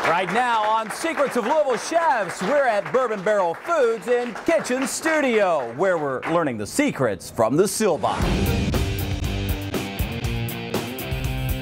Right now on Secrets of Louisville Chefs, we're at Bourbon Barrel Foods in Kitchen Studio, where we're learning the secrets from the Silbach.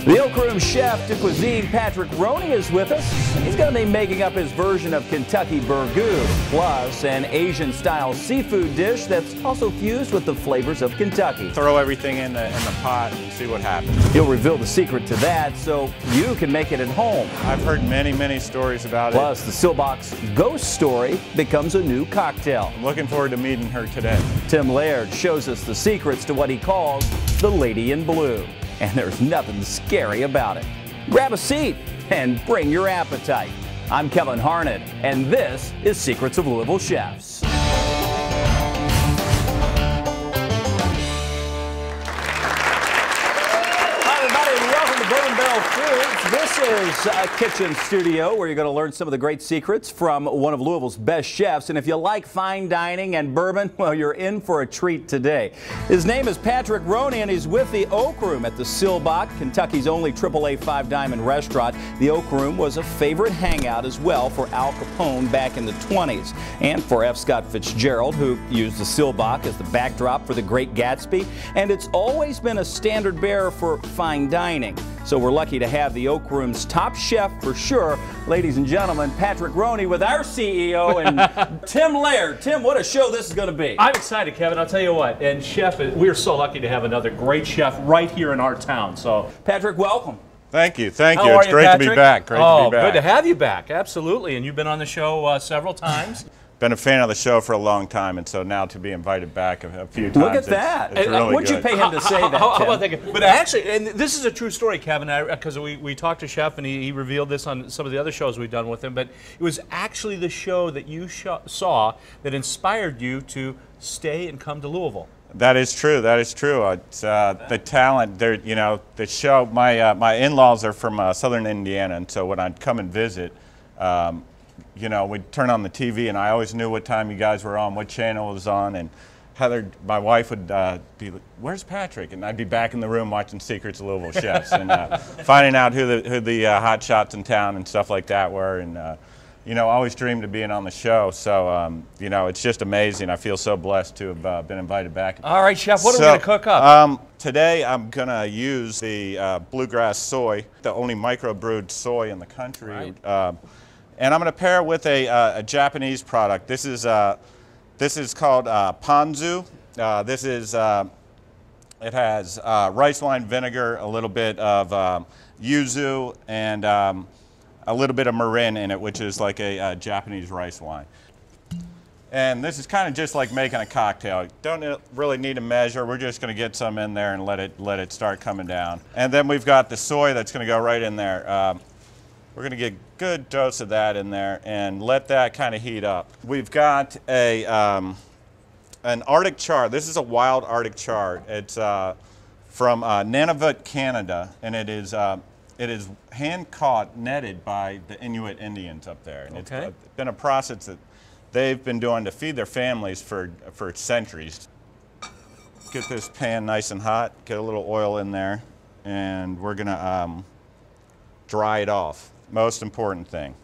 The Oak Room chef de cuisine, Patrick Roney, is with us. He's going to be making up his version of Kentucky burgoo, plus an Asian-style seafood dish that's also fused with the flavors of Kentucky. Throw everything in the pot and see what happens. He'll reveal the secret to that so you can make it at home. I've heard many stories about it. Plus, the Silbach's ghost story becomes a new cocktail. I'm looking forward to meeting her today. Tim Laird shows us the secrets to what he calls the Lady in Blue. And there's nothing scary about it. Grab a seat and bring your appetite. I'm Kevin Harnett, and this is Secrets of Louisville Chefs. Hi, everybody, and welcome to Bourbon Barrel Foods. This is a kitchen studio where you're going to learn some of the great secrets from one of Louisville's best chefs. And if you like fine dining and bourbon, well, you're in for a treat today. His name is Patrick Roney, and he's with the Oak Room at the Silbach, Kentucky's only AAA five-diamond restaurant. The Oak Room was a favorite hangout as well for Al Capone back in the 20s, and for F. Scott Fitzgerald, who used the Silbach as the backdrop for The Great Gatsby. And it's always been a standard bearer for fine dining. So we're lucky to have the Oak Room's top chef for sure. Ladies and gentlemen, Patrick Roney with our CEO and Tim Laird. Tim, what a show this is going to be. I'm excited, Kevin. I'll tell you what. And Chef, we're so lucky to have another great chef right here in our town. So, Patrick, welcome. Thank you. Thank How you. are It's you, great to be Patrick? back. Great to be back. Good to have you back. Absolutely. And you've been on the show several times. Been a fan of the show for a long time, and so now to be invited back a few times. Look at that. It's really What'd you good. pay him to say that, How Tim? about that? But actually, and this is a true story, Kevin, because we talked to Chef, and he revealed this on some of the other shows we've done with him, but it was actually the show that you saw that inspired you to stay and come to Louisville. That is true. That is true. It's the talent. There, you know, the show. My in-laws are from Southern Indiana, and so when I'd come and visit, you know, we'd turn on the TV, and I always knew what time you guys were on, what channel it was on, and Heather, my wife, would be like, "Where's Patrick?" And I'd be back in the room watching Secrets of Louisville Chefs and finding out who the hot shots in town and stuff like that were, and you know, I always dreamed of being on the show. So you know, it's just amazing. I feel so blessed to have been invited back. All right, Chef, what are we going to cook up? Today I'm going to use the bluegrass soy, the only microbrewed soy in the country. Right. And I'm going to pair it with a Japanese product. This is called ponzu. It has rice wine vinegar, a little bit of yuzu, and a little bit of mirin in it, which is like a Japanese rice wine. And this is kind of just like making a cocktail. Don't really need to measure. We're just going to get some in there and let it start coming down. And then we've got the soy that's going to go right in there. We're going to get a good dose of that in there and let that kind of heat up. We've got an Arctic char. This is a wild Arctic char. It's from Nunavut, Canada, and it is hand caught, netted by the Inuit Indians up there. And Okay. It's been a process that they've been doing to feed their families for centuries. Get this pan nice and hot. Get a little oil in there, and we're going to dry it off. Most important thing.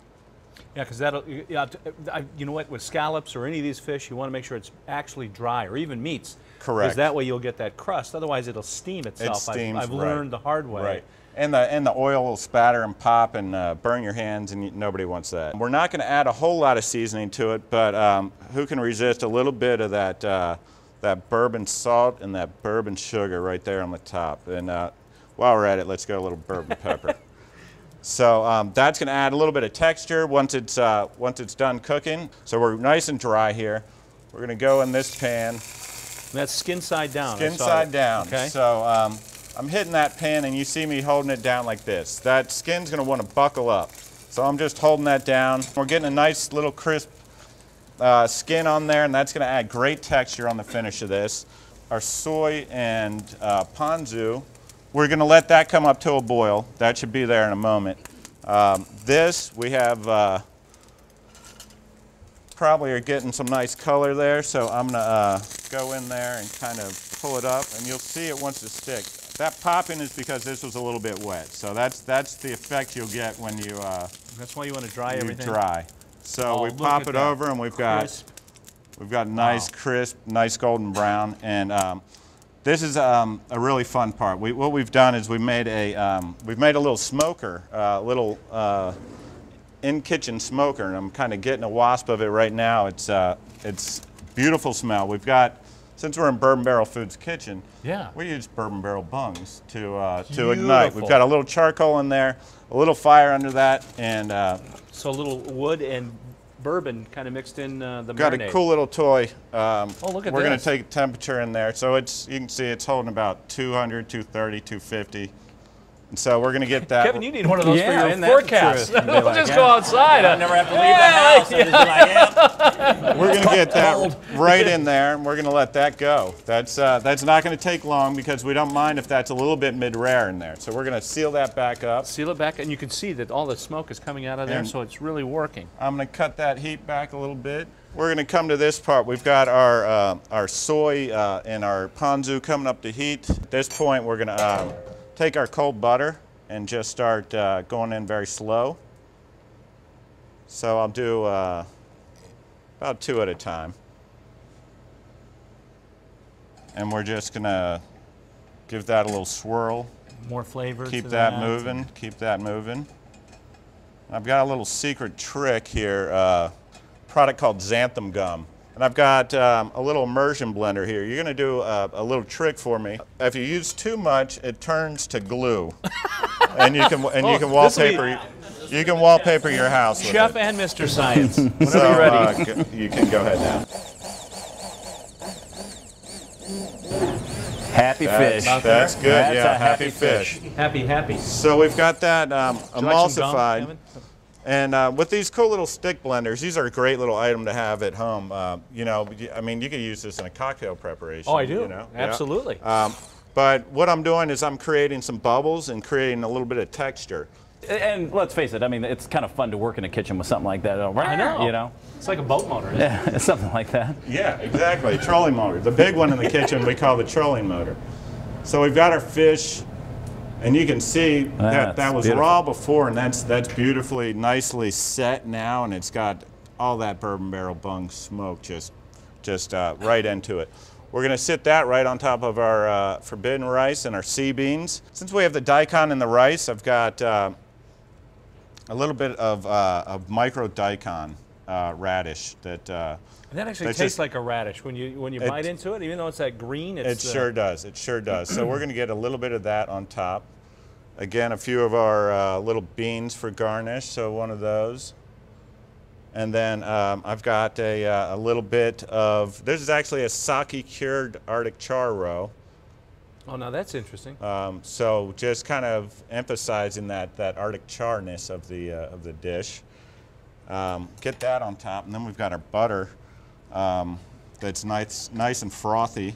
Yeah, because that'll, you know what, with scallops or any of these fish, you want to make sure it's actually dry, or even meats. Correct. Because that way you'll get that crust. Otherwise, it'll steam itself. It steams, I've learned the hard way. Right. And the oil will spatter and pop and burn your hands, and nobody wants that. We're not going to add a whole lot of seasoning to it, but who can resist a little bit of that bourbon salt and that bourbon sugar right there on the top? And while we're at it, let's go a little bourbon pepper. So that's going to add a little bit of texture once it's done cooking. So we're nice and dry here. We're going to go in this pan. And that's skin side down. Skin side down. Okay. So I'm hitting that pan, and you see me holding it down like this. That skin's going to want to buckle up. So I'm just holding that down. We're getting a nice little crisp skin on there, and that's going to add great texture on the finish of this. Our soy and ponzu. We're going to let that come up to a boil. That should be there in a moment. This, we have probably are getting some nice color there, so I'm going to go in there and kind of pull it up, and you'll see it wants to stick. That popping is because this was a little bit wet. So that's the effect you'll get when you That's why you want to dry everything. dry. So Oh, we look pop at it that. over, and we've got nice crisp, nice golden brown. And this is a really fun part. What we've done is we've made a little smoker, little in-kitchen smoker, and I'm kind of getting a wasp of it right now. It's beautiful smell. We've got, since we're in Bourbon Barrel Foods kitchen, we use Bourbon Barrel bungs to ignite. We've got a little charcoal in there, a little fire under that, and so a little wood and bourbon kind of mixed in the got marinade. a cool little toy. Oh, look at We're going this. to take temperature in there, so you can see it's holding about 200, 230, 250. And so we're going to get that. Kevin, you need one of those for Yeah, your isn't that the forecast. truth? We'll Like, just yeah. go outside. I never have to leave the house. I just be like, yep. We're going to get that right in there, and we're going to let that go. That's not going to take long because we don't mind if that's a little bit mid-rare in there. So we're going to seal that back up. Seal it back, and you can see that all the smoke is coming out of there, And so it's really working. I'm going to cut that heat back a little bit. We're going to come to this part. We've got our soy and our ponzu coming up to heat. At this point, we're going to take our cold butter and just start going in very slow. So I'll do about 2 at a time. And we're just going to give that a little swirl. More flavor. Keep to that moving, keep that moving. I've got a little secret trick here, product called xanthan gum. And I've got a little immersion blender here. You're gonna do a little trick for me. If you use too much, it turns to glue. And you can wallpaper your house with Chef it. and Mr. Science. Whenever So, you're ready. you can go ahead now. Happy fish. That's good, That's yeah, a happy fish. Happy. So we've got that Would you like some gum, emulsified. Kevin? And with these cool little stick blenders, these are a great little item to have at home. You know, I mean, you could use this in a cocktail preparation. Oh, I do. You know? Absolutely. Yeah. But what I'm doing is I'm creating some bubbles and creating a little bit of texture. And let's face it, I mean, it's kind of fun to work in a kitchen with something like that. I know. You know? It's like a boat motor. Isn't it? Yeah, something like that. Yeah, exactly. Trolling motor. The big one in the kitchen we call the trolling motor. So we've got our fish, and you can see that was beautiful. raw before, and that's beautifully, nicely set now, and it's got all that bourbon barrel bung smoke just right into it. We're going to sit that right on top of our forbidden rice and our sea beans. Since we have the daikon in the rice, I've got a little bit of micro daikon radish that. And that actually That's tastes just- like a radish when you bite into it. Even though it's that green, it's It sure does. It sure does. So we're going to get a little bit of that on top. Again, a few of our little beans for garnish. So one of those. And then I've got a little bit of. This is actually a sake cured Arctic char roe. Oh, now that's interesting. So just kind of emphasizing that Arctic charness of the dish. Get that on top, and then we've got our butter. That's nice and frothy.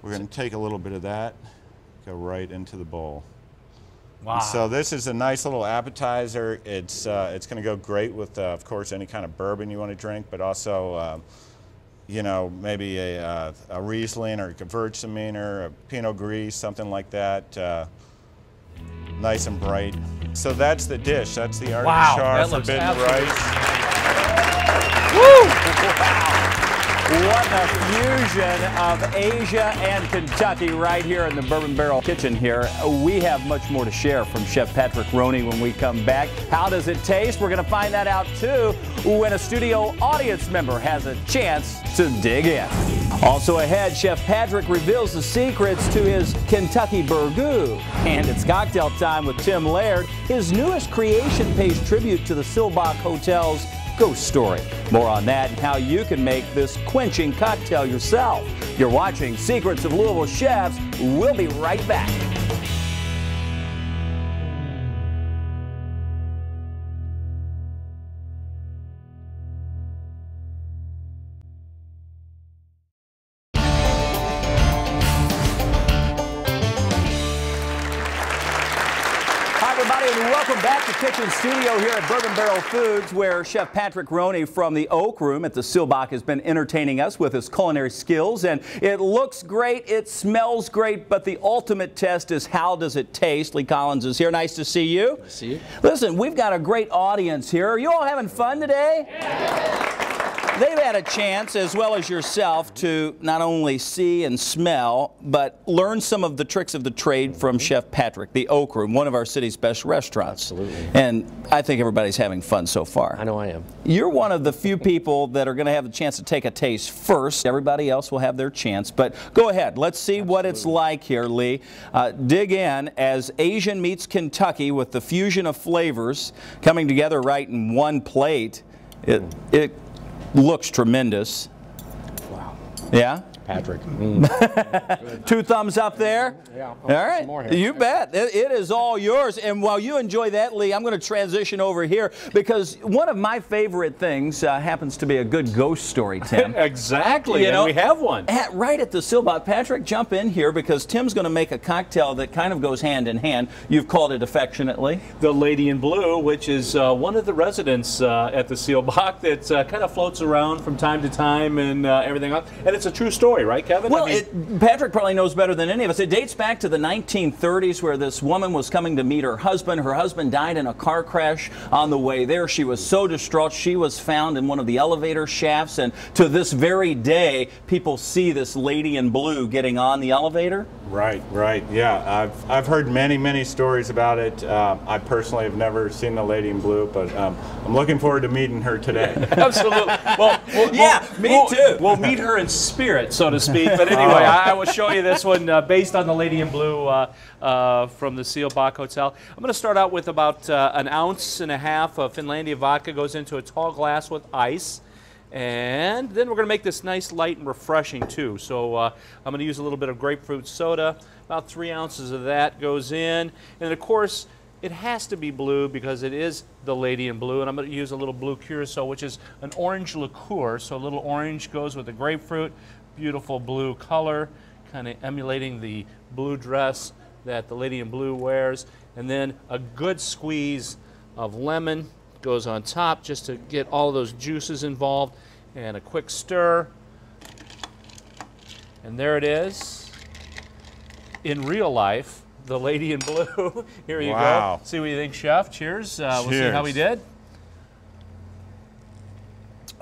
We're going to take a little bit of that, go right into the bowl. Wow. And so this is a nice little appetizer. It's going to go great with, of course, any kind of bourbon you want to drink, but also, you know, maybe a Riesling or a Gewürztraminer, a Pinot Gris, something like that. Nice and bright. So that's the dish. That's the Arctic Wow, char that looks forbidden absolutely- rice. Wow. What a fusion of Asia and Kentucky right here in the Bourbon Barrel kitchen here. We have much more to share from Chef Patrick Roney when we come back. How does it taste? We're going to find that out too when a studio audience member has a chance to dig in. Also ahead, Chef Patrick reveals the secrets to his Kentucky burgoo. And it's cocktail time with Tim Laird. His newest creation pays tribute to the Silbach Hotel's ghost story. More on that and how you can make this quenching cocktail yourself. You're watching Secrets of Louisville Chefs. We'll be right back. Hi, everybody, and welcome back back to Kitchen Studio here at Bourbon Barrel Foods, where Chef Patrick Roney from the Oak Room at the Seelbach has been entertaining us with his culinary skills. And it looks great, it smells great, but the ultimate test is how does it taste? Lee Collins is here. Nice to see you. Nice to see you. Listen, we've got a great audience here. Are you all having fun today? Yeah. They've had a chance, as well as yourself, to not only see and smell, but learn some of the tricks of the trade from Chef Patrick, the Oak Room, one of our city's best restaurants. Absolutely. And I think everybody's having fun so far. I know I am. You're one of the few people that are going to have the chance to take a taste first. Everybody else will have their chance. But go ahead. Let's see what it's like here, Lee. Dig in as Asian meets Kentucky with the fusion of flavors coming together right in one plate. It looks tremendous. Wow. Yeah? Patrick. 2 thumbs up there? Yeah. All right. More here. You bet. It is all yours. And while you enjoy that, Lee, I'm going to transition over here because one of my favorite things happens to be a good ghost story, Tim. Exactly. And we have one. Right at the Seelbach. Patrick, jump in here because Tim's going to make a cocktail that kind of goes hand in hand. You've called it affectionately The Lady in Blue, which is one of the residents at the Seelbach that kind of floats around from time to time and everything else. And it's a true story, right, Kevin? Well, I mean, Patrick probably knows better than any of us. It dates back to the 1930s where this woman was coming to meet her husband. Her husband died in a car crash on the way there. She was so distraught. She was found in one of the elevator shafts. And to this very day, people see this lady in blue getting on the elevator. Right, right. Yeah, I've heard many stories about it. I personally have never seen the lady in blue, but I'm looking forward to meeting her today. absolutely. Well, me too. We'll meet her in spirit, so to speak. But anyway, I will show you this one based on the Lady in Blue from the Seelbach Hotel. I'm going to start out with about 1.5 ounces of Finlandia vodka. Goes into a tall glass with ice. And then we're going to make this nice, light, and refreshing, too. So I'm going to use a little bit of grapefruit soda. About 3 ounces of that goes in. And, of course, it has to be blue because it is the Lady in Blue. And I'm going to use a little blue curacao, which is an orange liqueur. So a little orange goes with the grapefruit. Beautiful blue color, kind of emulating the blue dress that the Lady in Blue wears. And then a good squeeze of lemon goes on top just to get all those juices involved, and a quick stir, and there it is in real life, the Lady in Blue. Here you Wow. go. See what you think, Chef. Cheers. We'll see how we did.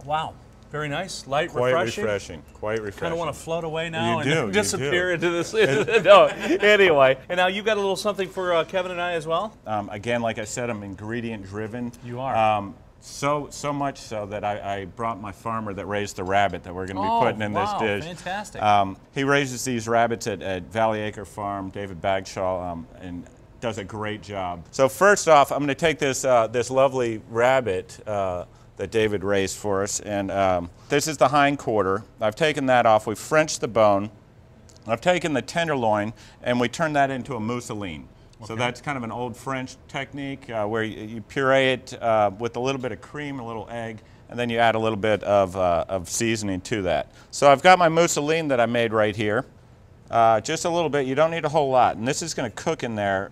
Wow, very nice, light, Quite refreshing. Quite refreshing. Kind of want to float away now You do, and disappear you into this. No, anyway, and now you got a little something for Kevin and I as well. Again, like I said, I'm ingredient driven. You are. So much so that I brought my farmer that raised the rabbit that we're going to be putting in this dish. Fantastic. He raises these rabbits at Valley Acre Farm, David Bagshaw, and does a great job. So first off, I'm going to take this this lovely rabbit that David raised for us, and this is the hind quarter. I've taken that off. We've Frenched the bone. I've taken the tenderloin, and we turned that into a mousseline. Okay. So that's kind of an old French technique where you puree it with a little bit of cream, a little egg, and then you add a little bit of seasoning to that. So I've got my mousseline that I made right here. Just a little bit. You don't need a whole lot. And this is going to cook in there.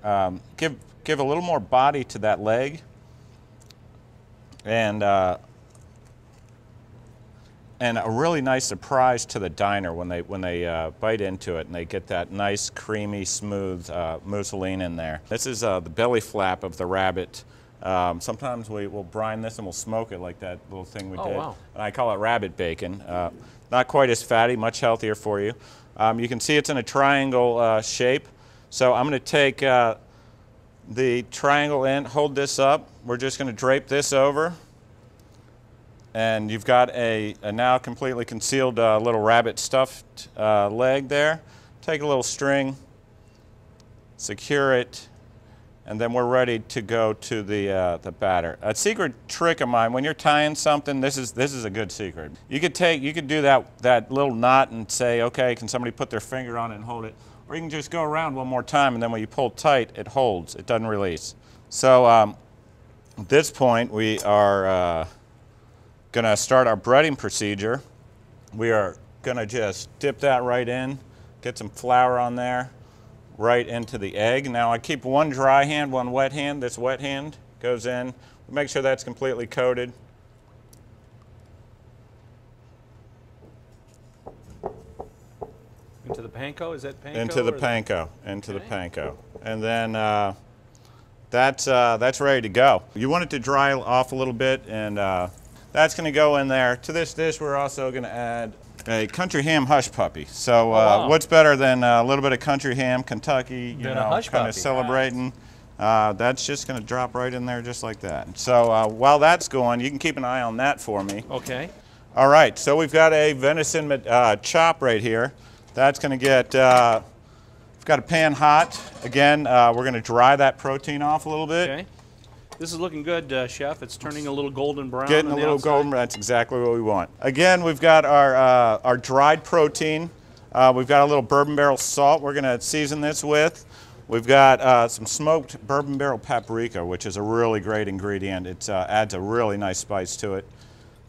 Give a little more body to that leg. And a really nice surprise to the diner when they bite into it and they get that nice, creamy, smooth mousseline in there. This is the belly flap of the rabbit. Sometimes we'll brine this and we'll smoke it like that little thing we did. Wow. And I call it rabbit bacon. Not quite as fatty, much healthier for you. You can see it's in a triangle shape. So I'm going to take the triangle in, hold this up. We're just going to drape this over. And you've got a now completely concealed little rabbit stuffed leg there. Take a little string, secure it, and then we're ready to go to the batter. A secret trick of mine, when you're tying something, this is a good secret. You could do that little knot and say, okay, can somebody put their finger on it and hold it? Or you can just go around one more time, and then when you pull tight, it holds. It doesn't release. So at this point, we are going to start our breading procedure. We are going to just dip that right in, get some flour on there, right into the egg. Now I keep one dry hand, one wet hand. This wet hand goes in. Make sure that's completely coated. Into the panko? Is that panko? Into the panko. Into the panko. And then that's ready to go. You want it to dry off a little bit, and that's going to go in there. To this dish, we're also going to add a country ham hush puppy. So what's better than a little bit of country ham, Kentucky, you know, kind of celebrating. That's just going to drop right in there just like that. So while that's going, you can keep an eye on that for me. Okay. All right, so we've got a venison chop right here. That's going to get, we've got a pan hot. Again, we're going to dry that protein off a little bit. Okay. This is looking good, Chef. It's turning a little golden brown. Getting a little golden, that's exactly what we want. Again, we've got our dried protein. We've got a little bourbon barrel salt we're going to season this with. We've got some smoked bourbon barrel paprika, which is a really great ingredient. It adds a really nice spice to it.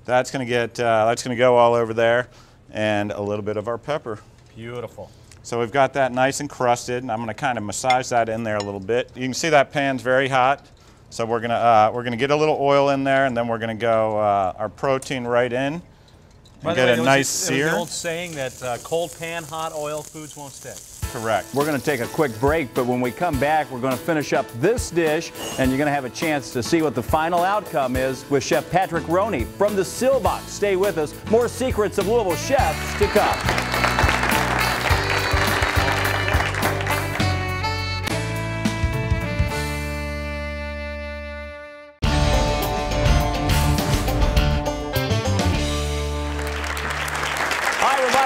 That's going to get, that's going to go all over there, and a little bit of our pepper. Beautiful. So we've got that nice and crusted, and I'm going to kind of massage that in there a little bit. You can see that pan's very hot, so we're gonna get a little oil in there, and then we're going to go our protein right in and get a nice sear. There's an old saying that cold pan, hot oil, foods won't stick. Correct. We're going to take a quick break, but when we come back, we're going to finish up this dish, and you're going to have a chance to see what the final outcome is with Chef Patrick Roney from the Silbox. Stay with us. More secrets of Louisville chefs to come.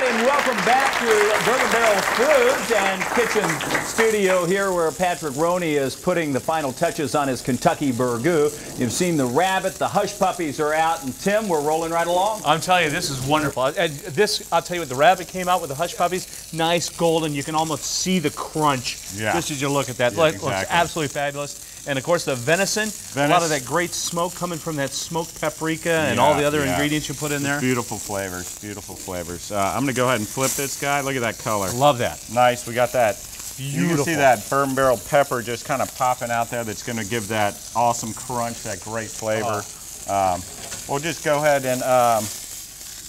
And welcome back to Bourbon Barrel Foods and Kitchen Studio here, where Patrick Roney is putting the final touches on his Kentucky burgoo. You've seen the rabbit, the hush puppies are out, and Tim, we're rolling right along. I'm telling you, this is wonderful. And this, I'll tell you what, the rabbit came out with the hush puppies, nice golden. You can almost see the crunch just as you look at that. Yeah, Looks absolutely fabulous. And of course the venison, a lot of that great smoke coming from that smoked paprika and all the other ingredients you put in there. Beautiful flavors, beautiful flavors. I'm going to go ahead and flip this guy. Look at that color. Love that. Nice, we got that. Beautiful. You can see that bourbon barrel pepper just kind of popping out there. That's going to give that awesome crunch, that great flavor. We'll just go ahead and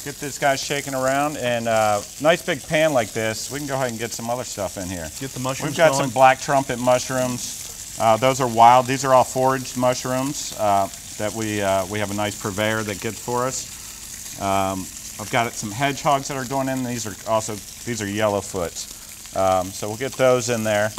get this guy shaking around. And nice big pan like this, we can go ahead and get some other stuff in here. Get the mushrooms We've got going. some black trumpet mushrooms. Those are wild. These are all foraged mushrooms that we have a nice purveyor that gets for us. I've got some hedgehogs that are going in. These are yellowfoots. So we'll get those in there.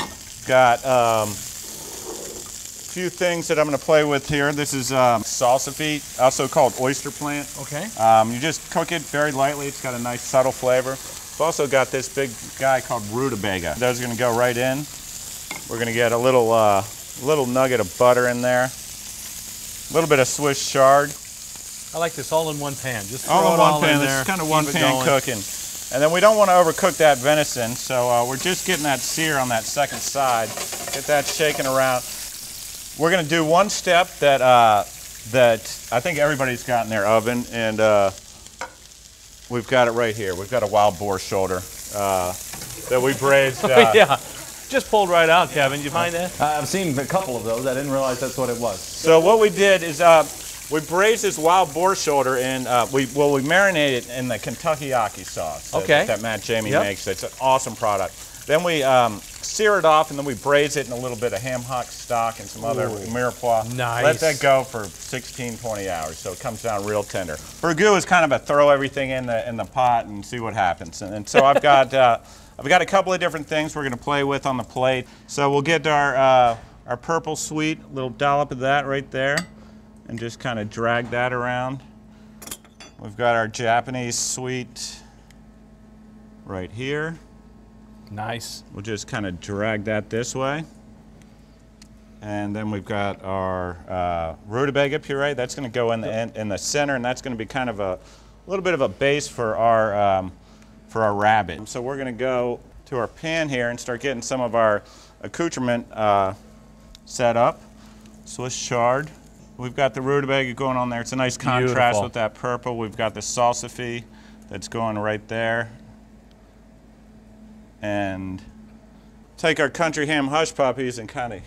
Got a few things that I'm going to play with here. This is salsa feet, also called oyster plant. Okay. You just cook it very lightly. It's got a nice subtle flavor. I've also got this big guy called rutabaga. Those are going to go right in. We're going to get a little nugget of butter in there, a little bit of Swiss chard. I like this all in one pan. Just throw all in it one all pan. in This there. is kind of one pan cooking. And then we don't want to overcook that venison, so we're just getting that sear on that second side. Get that shaking around. We're going to do one step that I think everybody's got in their oven, and we've got it right here. We've got a wild boar shoulder that we braised. Yeah. Just pulled right out, Kevin. You find that? I've seen a couple of those. I didn't realize that's what it was. So what we did is we braised this wild boar shoulder, and we marinated it in the Kentucky sauce that Matt Jamie makes. It's an awesome product. Then we sear it off, and then we braise it in a little bit of ham hock stock and some other mirepoix. Nice. Let that go for 16, 20 hours, so it comes down real tender. Burgoo is kind of a throw everything in the pot and see what happens. And so I've got a couple of different things we're going to play with on the plate. So we'll get our purple sweet, a little dollop of that right there, and just kind of drag that around. We've got our Japanese sweet right here. Nice. We'll just kind of drag that this way. And then we've got our rutabaga puree. That's going to go in the center, and that's going to be kind of a little bit of a base for our rabbit. So we're going to go to our pan here and start getting some of our accoutrement set up. Swiss chard. We've got the rutabaga going on there. It's a nice contrast with that purple. We've got the salsify that's going right there. And take our country ham hush puppies and kind of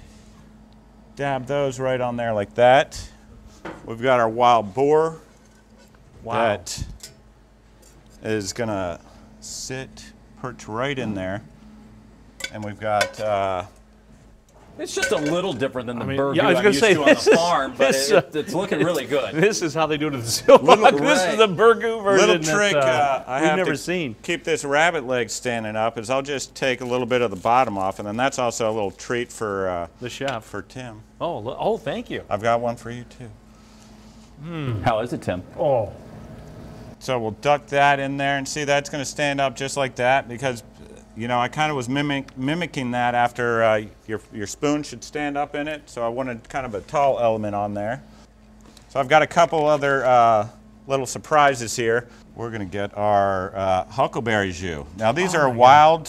dab those right on there like that. We've got our wild boar. Wow. That is gonna sit, perch right in there. And we've got, It's just a little different than the burgoo yeah, I was I'm gonna used say, to on the farm, but it's looking really good. This is how they do it at the Silverhawk. This is the burgoo version. little trick I we've have never to seen. keep this rabbit leg standing up is I'll just take a little bit of the bottom off, and then that's also a little treat for The chef. for Tim. Oh, thank you. I've got one for you too. How is it, Tim? Oh. So we'll duck that in there, and see that's going to stand up just like that because, you know, I kind of was mimicking that after your spoon should stand up in it, so I wanted kind of a tall element on there. So I've got a couple other little surprises here. We're going to get our huckleberry jus. Now these are wild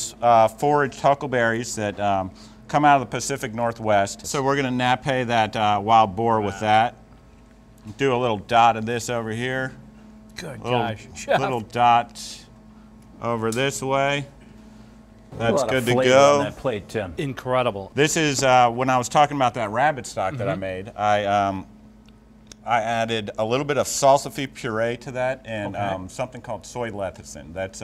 foraged huckleberries that come out of the Pacific Northwest. So we're going to nappe that wild boar with that. Do a little dot of this over here. Good gosh. Chef. Little dot over this way. That's good to On go. that plate, Tim. Incredible. This is when I was talking about that rabbit stock that I made. I added a little bit of salsify puree to that and something called soy lecithin. That's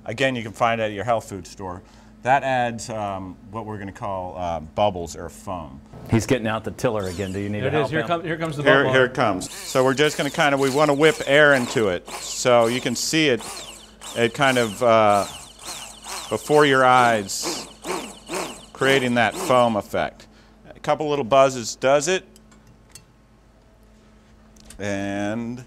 again, you can find it at your health food store. That adds what we're going to call bubbles or foam. He's getting out the tiller again. Do you need There it help is. Here him? comes the bubble. Here it comes. So we're just going to kind of, we want to whip air into it. So you can see it kind of before your eyes, creating that foam effect. A couple little buzzes does it. And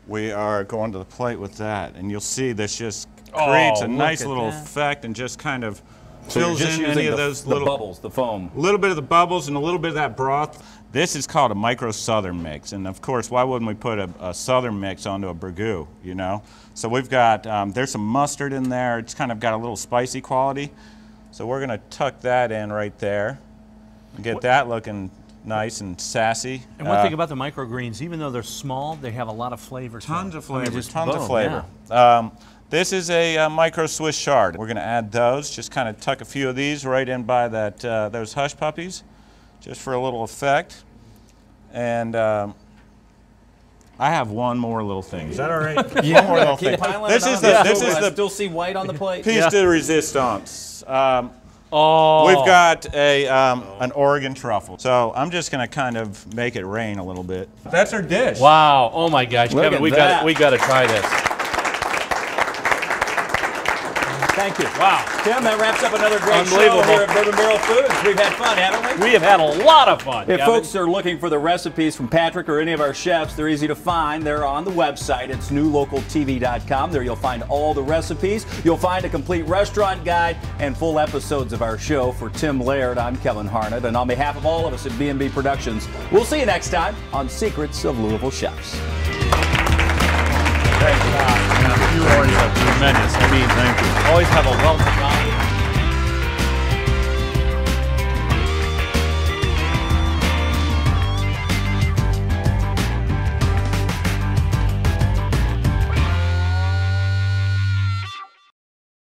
we are going to the plate with that. And you'll see this just creates a nice little effect and just kind of fills Just in using any of the those little bubbles, the foam. a little bit of the bubbles and a little bit of that broth. This is called a micro southern mix, and of course, why wouldn't we put a southern mix onto a burgoo, you know? So we've got, there's some mustard in there. It's kind of got a little spicy quality. So we're gonna tuck that in right there and get that looking nice and sassy. And one thing about the microgreens, even though they're small, they have a lot of flavor. Tons of flavor, just tons of boom, flavor. This is a micro Swiss chard. We're gonna add those, just kind of tuck a few of these right in by that those hush puppies, just for a little effect. And I have one more little thing. Is that all right? Yeah, one more little keep thing. piling This it is on. the I this still- is I the still see white on the plate. piece de resistance. Oh. We've got a an Oregon truffle. So I'm just gonna kind of make it rain a little bit. That's our dish. Wow. Oh my gosh, Look Kevin, at we that. got to try this. Thank you. Wow. Tim, that wraps up another great show Unbelievable. here at Bourbon Barrel Foods. We've had fun, haven't we? We have had a lot of fun. If Kevin. folks are looking for the recipes from Patrick or any of our chefs, they're easy to find. They're on the website. It's newlocaltv.com. There you'll find all the recipes. You'll find a complete restaurant guide and full episodes of our show. For Tim Laird, I'm Kevin Harnett. And on behalf of all of us at B&B Productions, we'll see you next time on Secrets of Louisville Chefs. You always are tremendous. I mean, thank you. Always have a wealth of